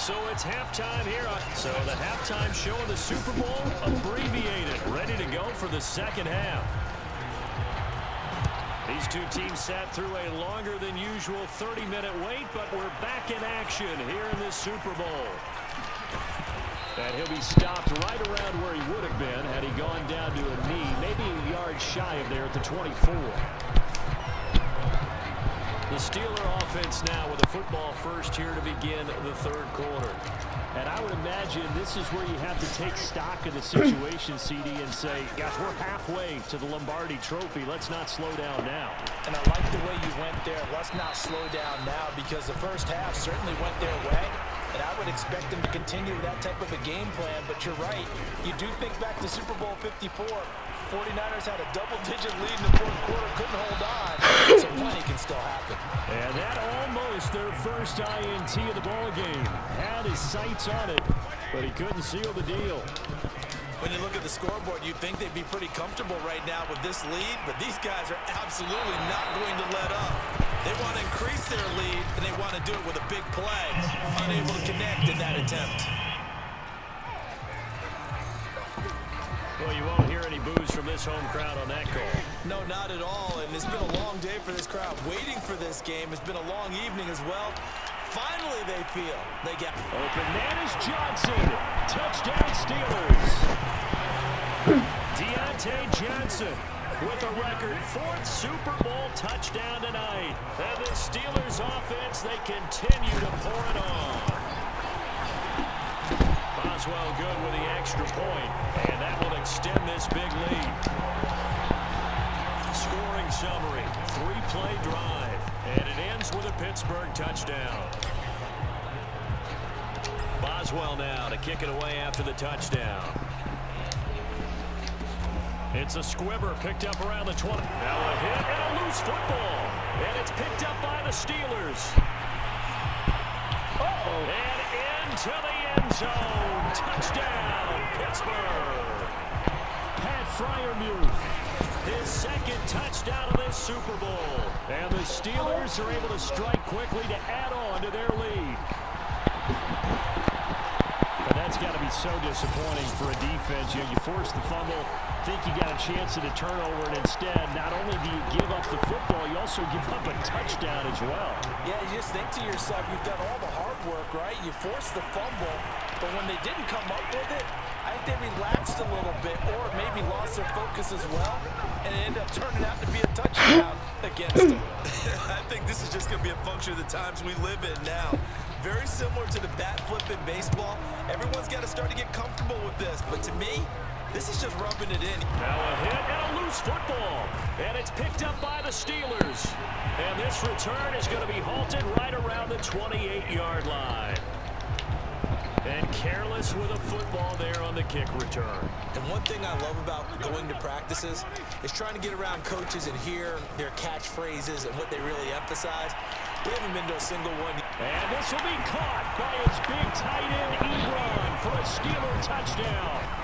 So it's halftime here. So the halftime show of the Super Bowl, abbreviated, ready to go for the second half. These two teams sat through a longer than usual 30-minute wait, but we're back in action here in this Super Bowl. And he'll be stopped right around where he would have been had he gone down to a knee, maybe a yard shy of there at the 24. The Steeler offense now with a football first here to begin the third quarter. And I would imagine this is where you have to take stock of the situation, CD, and say, gosh, we're halfway to the Lombardi Trophy. Let's not slow down now. And I like the way you went there. Let's not slow down now, because the first half certainly went their way. And I would expect them to continue that type of a game plan. But you're right. You do think back to Super Bowl 54. 49ers had a double-digit lead in the fourth quarter, couldn't hold on, so plenty can still happen. And that almost their first INT of the ball game. Had his sights on it, but he couldn't seal the deal. When you look at the scoreboard, you'd think they'd be pretty comfortable right now with this lead, but these guys are absolutely not going to let up. They want to increase their lead, and they want to do it with a big play. Unable to connect in that attempt. Well, you won't hear any boos from this home crowd on that call. No, not at all, and it's been a long day for this crowd waiting for this game. It's been a long evening as well. Finally, they feel they get open. Man is Johnson. Touchdown, Steelers. Deontay Johnson with a record 4th Super Bowl touchdown tonight. And the Steelers offense, they continue to pour it on. Boswell good with the extra point, and that will extend this big lead. Scoring summary, 3-play drive, and it ends with a Pittsburgh touchdown. Boswell now to kick it away after the touchdown. It's a squibber picked up around the 20. Now a hit and a loose football, and it's picked up by the Steelers. And into the end zone. Touchdown, Pittsburgh. Pat Freiermuth, his second touchdown of this Super Bowl. And the Steelers are able to strike quickly to add on to their lead. But that's got to be so disappointing for a defense. You force the fumble, think you got a chance at a turnover, and instead, not only do you give up the football, you also give up a touchdown as well. Yeah, you just think to yourself, you've done all the hard work, right? You forced the fumble, but when they didn't come up with it, I think they relaxed a little bit, or maybe lost their focus as well, and it ended up turning out to be a touchdown against them. I think this is just going to be a function of the times we live in now. Very similar to the bat flip in baseball. Everyone's got to start to get comfortable with this, but to me, this is just rubbing it in. Now a hit and a loose football, and it's picked up by the Steelers. And this return is going to be halted right around the 28-yard line. And careless with a football there on the kick return. And one thing I love about going to practices is trying to get around coaches and hear their catchphrases and what they really emphasize. We haven't been to a single one. And this will be caught by its big tight end, Ebron, for a Steeler touchdown.